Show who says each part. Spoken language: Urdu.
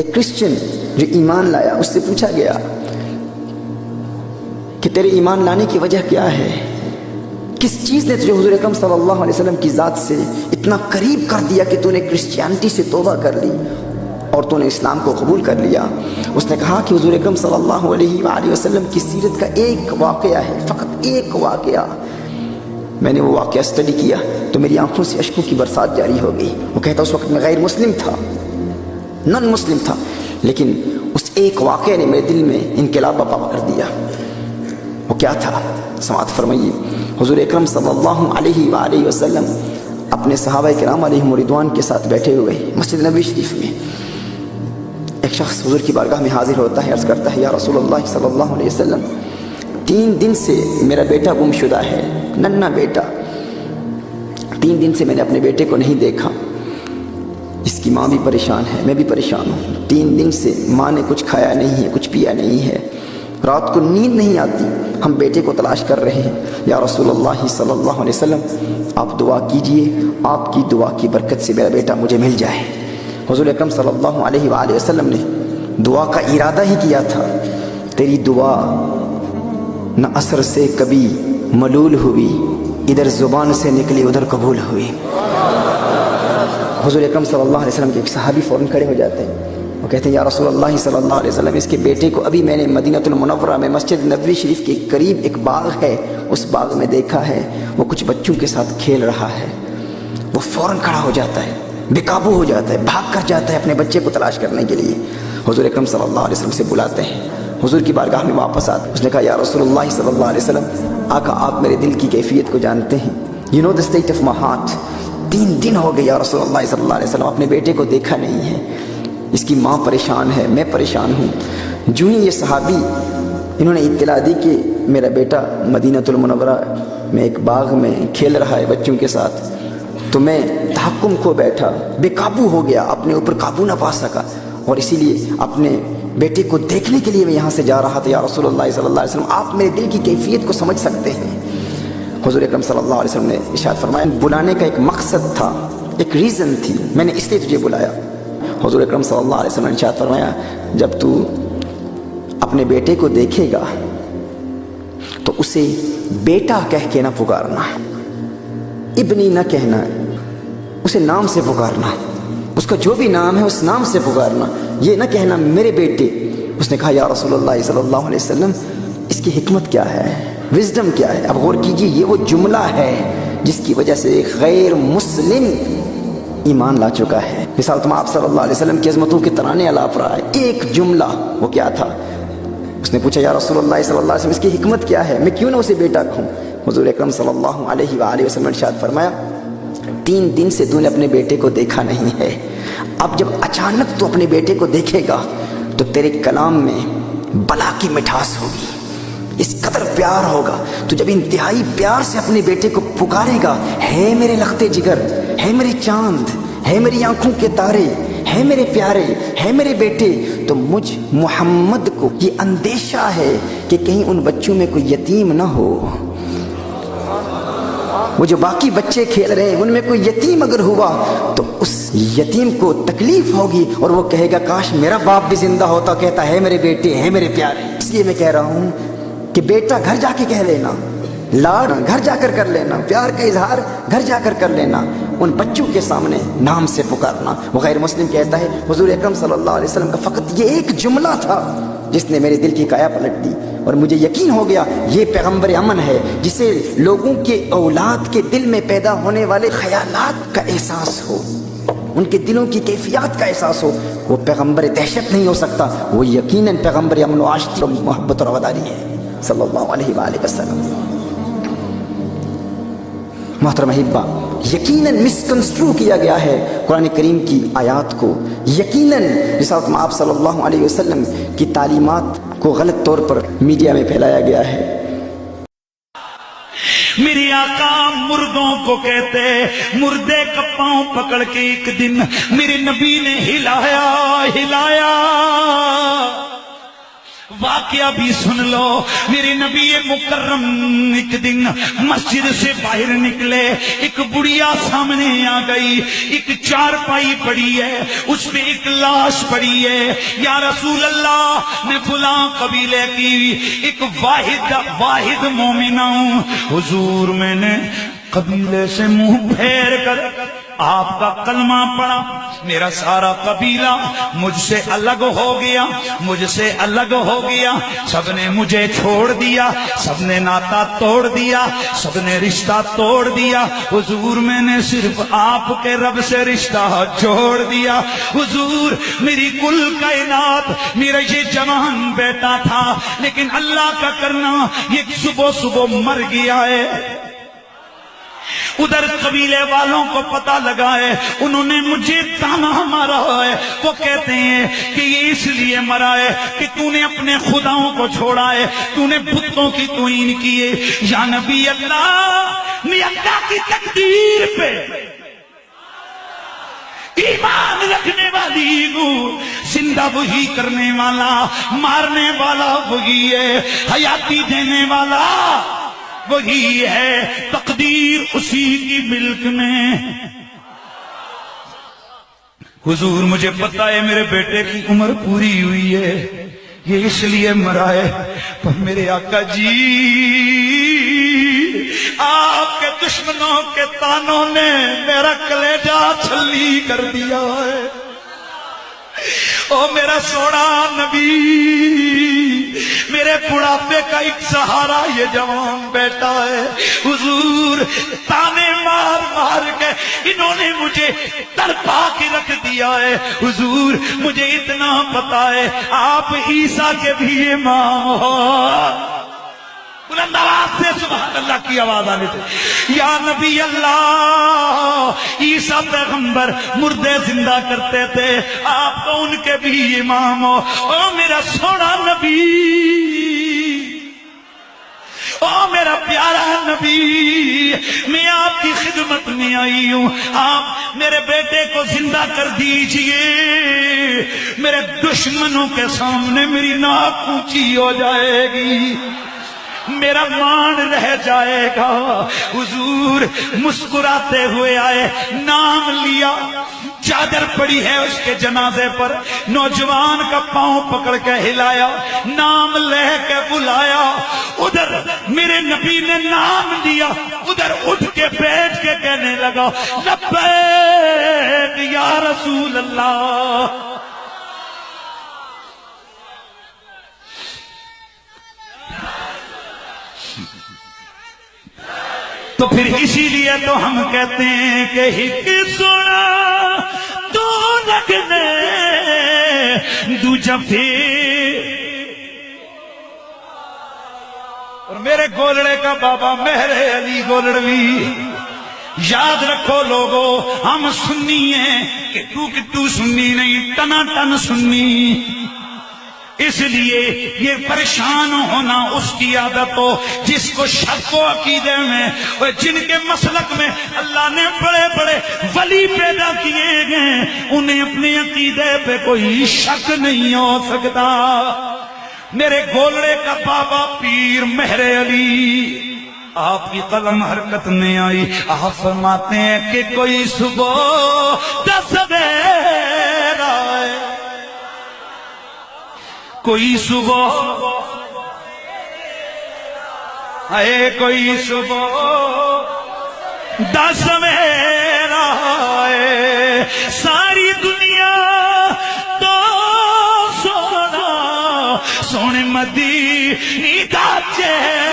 Speaker 1: ایک کرسچن جو ایمان لایا اس سے پوچھا گیا کہ تیرے ایمان لانے کی وجہ کیا ہے؟ کس چیز نے تجھے حضور اکرم صلی اللہ علیہ وسلم کی ذات سے اتنا قریب کر دیا کہ تو نے کرسچینٹی سے توبہ کر لی اور تو نے اسلام کو قبول کر لیا؟ اس نے کہا کہ حضور اکرم صلی اللہ علیہ وآلہ وسلم کی سیرت کا ایک واقعہ ہے، فقط ایک واقعہ۔ میں نے وہ واقعہ اسٹڈی کیا تو میری آنکھوں سے اشکوں کی برسات جاری ہو گئی۔ وہ کہتا اس وقت میں غیر مسلم تھا، نن مسلم تھا، لیکن اس ایک واقعے نے میرے دل میں انقلاب برپا کر دیا۔ وہ کیا تھا؟ سماعت فرمائیے۔ حضور اکرم صلی اللہ علیہ وآلہ وسلم اپنے صحابہ کرام علیہم رضوان کے ساتھ بیٹھے ہوئے مسجد نبوی شریف میں، ایک شخص حضور کی بارگاہ میں حاضر ہوتا ہے، عرض کرتا ہے یا رسول اللہ صلی اللہ علیہ وسلم 3 دن سے میرا بیٹا گم شدہ ہے، ننھا بیٹا، 3 دن سے میں نے اپنے بیٹے کو نہیں دیکھا، اس کی ماں بھی پریشان ہے، میں بھی پریشان ہوں، 3 دن سے ماں نے کچھ کھایا نہیں ہے، کچھ پیا نہیں ہے، رات کو نیند نہیں آتی، ہم بیٹے کو تلاش کر رہے ہیں، یا رسول اللہ صلی اللہ علیہ وسلم آپ دعا کیجئے، آپ کی دعا کی برکت سے میرا بیٹا مجھے مل جائے۔ حضور اکرم صلی اللہ علیہ وآلہ وسلم نے دعا کا ارادہ ہی کیا تھا، تیری دعا نہ اثر سے کبھی ملول ہوئی، ادھر زبان سے نکلی ادھر قبول ہوئی۔ حضور اکرم صلی اللہ علیہ وسلم کے ایک صحابی فوراً کھڑے ہو جاتے ہیں، وہ کہتے ہیں یا رسول اللہ صلی اللہ علیہ وسلم اس کے بیٹے کو ابھی میں نے مدینہ المنورہ میں مسجد نبوی شریف کے قریب ایک باغ ہے، اس باغ میں دیکھا ہے، وہ کچھ بچوں کے ساتھ کھیل رہا ہے۔ وہ فوراً کھڑا ہو جاتا ہے، بے قابو ہو جاتا ہے، بھاگ کر جاتا ہے اپنے بچے کو تلاش کرنے کے لیے۔ حضور اکرم صلی اللہ علیہ وسلم سے بلاتے ہیں، حضور کی بارگاہ میں واپس آتے، اس نے کہا یا رسول اللہ صلی اللہ علیہ وسلم آقا آپ میرے دل کی کیفیت کو جانتے ہیں، you know the state of my heart, 3 دن ہو گئے یا رسول اللہ صلی اللہ علیہ وسلم اپنے بیٹے کو دیکھا نہیں ہے، اس کی ماں پریشان ہے، میں پریشان ہوں۔ جو ہی یہ صحابی انہوں نے اطلاع دی کہ میرا بیٹا مدینہ المنورہ میں ایک باغ میں کھیل رہا ہے بچوں کے ساتھ، تو میں تحکم کھو بیٹھا، بے قابو ہو گیا، اپنے اوپر قابو نہ پا سکا، اور اسی لیے اپنے بیٹے کو دیکھنے کے لیے میں یہاں سے جا رہا تھا، یا رسول اللہ صلی اللہ علیہ وسلم آپ میرے دل کی کیفیت کو سمجھ سکتے ہیں۔ حضور اکرم صلی اللہ علیہ وسلم نے ارشاد فرمایا بلانے کا ایک مقصد تھا، ایک ریزن تھی، میں نے اس لیے تجھے بلایا۔ حضور اکرم صلی اللہ علیہ وسلم نے ارشاد فرمایا جب تو اپنے بیٹے کو دیکھے گا تو اسے بیٹا کہہ کے نہ پکارنا، ابنی نہ کہنا، اسے نام سے پکارنا، اس کا جو بھی نام ہے اس نام سے پکارنا، یہ نہ کہنا میرے بیٹے۔ اس نے کہا یا رسول اللہ صلی اللہ علیہ وسلم اس کی حکمت کیا ہے، وزڈم کیا ہے؟ اب غور کیجئے، یہ وہ جملہ ہے جس کی وجہ سے ایک غیر مسلم ایمان لا چکا ہے۔ مثال تم آپ صلی اللہ علیہ وسلم کی عظمتوں کے ترانے الاپ رہا ہے، ایک جملہ، وہ کیا تھا؟ اس نے پوچھا یا رسول اللہ صلی اللہ علیہ وسلم اس کی حکمت کیا ہے، میں کیوں نہ اسے بیٹا کہوں؟ حضور اکرم صلی اللہ علیہ وآلہ وسلم نے ارشاد فرمایا 3 دن سے تو نے اپنے بیٹے کو دیکھا نہیں ہے، اب جب اچانک تو اپنے بیٹے کو دیکھے گا تو تیرے کلام میں بلا کی مٹھاس ہوگی، اس قدر پیار ہوگا، تو جب انتہائی پیار سے اپنے بیٹے کو پکارے گا، ہے میرے لختے جگر، ہے میرے چاند، ہے میری آنکھوں کے تارے، ہے میرے پیارے، ہے میرے بیٹے، تو مجھ محمد کو یہ اندیشہ ہے کہ کہیں ان بچوں میں کوئی یتیم نہ ہو، وہ جو باقی بچے کھیل رہے ہیں ان میں کوئی یتیم اگر ہوا تو اس یتیم کو تکلیف ہوگی اور وہ کہے گا کاش میرا باپ بھی زندہ ہوتا، کہتا ہے میرے بیٹے، ہے میرے پیارے۔ اس لیے میں کہہ رہا ہوں کہ بیٹا گھر جا کے کہہ لینا، لاڈ گھر جا کر لینا، پیار کا اظہار گھر جا کر لینا، ان بچوں کے سامنے نام سے پکارنا۔ وہ غیر مسلم کہتا ہے حضور اکرم صلی اللہ علیہ وسلم کا فقط یہ ایک جملہ تھا جس نے میرے دل کی کایا پلٹ دی، اور مجھے یقین ہو گیا یہ پیغمبر امن ہے جسے لوگوں کے اولاد کے دل میں پیدا ہونے والے خیالات کا احساس ہو، ان کے دلوں کی کیفیات کا احساس ہو، وہ پیغمبر دہشت نہیں ہو سکتا، وہ یقیناً پیغمبر امن و عاشقی اور محبت اور وفاداری ہے صلی اللہ علیہ وآلہ وسلم۔ محترم احبہ، یقیناً مسکنسٹرو کیا گیا ہے قرآن کریم کی آیات کو، یقیناً رسالت آپ صلی اللہ علیہ وسلم کی تعلیمات کو غلط طور پر میڈیا میں پھیلایا گیا ہے۔
Speaker 2: میری آقا مردوں کو کہتے، مردے کا پاؤں پکڑ کے ایک دن میرے نبی نے ہلایا، واقعہ بھی سن لو. میرے نبی مکرم ایک دن مسجد سے باہر نکلے, ایک بڑھیا سامنے آ گئی, ایک چارپائی پڑی ہے, اس میں ایک لاش پڑی ہے. یا رسول اللہ, میں فلاں قبیلے کی ایک واحد مومنہ ہوں. حضور, میں نے قبیلے سے منہ پھیر کر آپ کا کلمہ پڑھا, میرا سارا قبیلہ مجھ سے الگ ہو گیا, مجھ سے الگ ہو گیا, سب نے مجھے چھوڑ دیا, سب نے ناتا توڑ دیا, سب نے رشتہ توڑ دیا. حضور, میں نے صرف آپ کے رب سے رشتہ جوڑ دیا. حضور, میری کل کائنات میرا یہ جوان بیٹا تھا, لیکن اللہ کا کرنا یہ صبح صبح مر گیا ہے. ادھر قبیلے والوں کو پتا لگا ہے, انہوں نے مجھے تانا مارا ہے. وہ کہتے ہیں کہ یہ اس لیے مرا ہے کہ تو نے اپنے خداؤں کو چھوڑا ہے, تو نے بتوں کی توہین کی ہے. یا نبی اللہ, میں اللہ کی تقدیر پہ ایمان رکھنے والی ہوں. زندہ وہی کرنے والا, مارنے والا وہی ہے, حیاتی دینے والا وہی ہے, تقدیر اسی کی ملک میں. حضور, مجھے پتا ہے میرے بیٹے کی عمر پوری ہوئی ہے, یہ اس لیے مرا ہے, پر میرے آقا جی, آپ کے دشمنوں کے تانوں نے میرا کلیجہ چھلی کر دیا ہے. او میرا سونا نبی, میرے بڑھاپے کا ایک سہارا یہ جوان بیٹا ہے. حضور, تانے مار مار کے انہوں نے مجھے تڑپا کے رکھ دیا ہے. حضور, مجھے اتنا پتا ہے آپ عیسیٰ کے بھی امام ہو. بلند آواز سے سبحان اللہ کی آواز آنے سے. یا نبی اللہ, عیسیٰ پیغمبر مردے زندہ کرتے تھے, آپ تو ان کے بھی امام ہو. او میرا سونا نبی, او میرا پیارا نبی, میں آپ کی خدمت میں آئی ہوں. آپ میرے بیٹے کو زندہ کر دیجئے, میرے دشمنوں کے سامنے میری ناک اونچی ہو جائے گی, میرا مان رہ جائے گا. حضور مسکراتے ہوئے آئے, نام لیا, چادر پڑی ہے اس کے جنازے پر, نوجوان کا پاؤں پکڑ کے ہلایا, نام لے کے بلایا. ادھر میرے نبی نے نام لیا, ادھر اٹھ کے بیٹھ کے کہنے لگا, لبیک یا رسول اللہ. تو پھر اسی لیے تو ہم کہتے ہیں کہ ہک سونا تو لگنے دوجا پھر. اور میرے گولڑے کا بابا مہر علی گولڑوی, یاد رکھو لوگو, ہم سنی ہیں کہ تو سنی نہیں, ٹنا ٹن سنی. اس لیے یہ پریشان ہونا اس کی عادت ہو جس کو شک و عقیدے میں, اور جن کے مسلک میں اللہ نے بڑے بڑے ولی پیدا کیے ہیں, انہیں اپنے عقیدے پہ کوئی شک نہیں ہو سکتا. میرے گولڑے کا بابا پیر مہر علی, آپ کی قلم حرکت میں آئی, آپ فرماتے ہیں کہ کوئی صبح 10 سویرا ہے, کوئی صبح اے کوئی صبح 10 سویرا ہے, ساری دنیا تو سونا سونے مدینہ دا چہرہ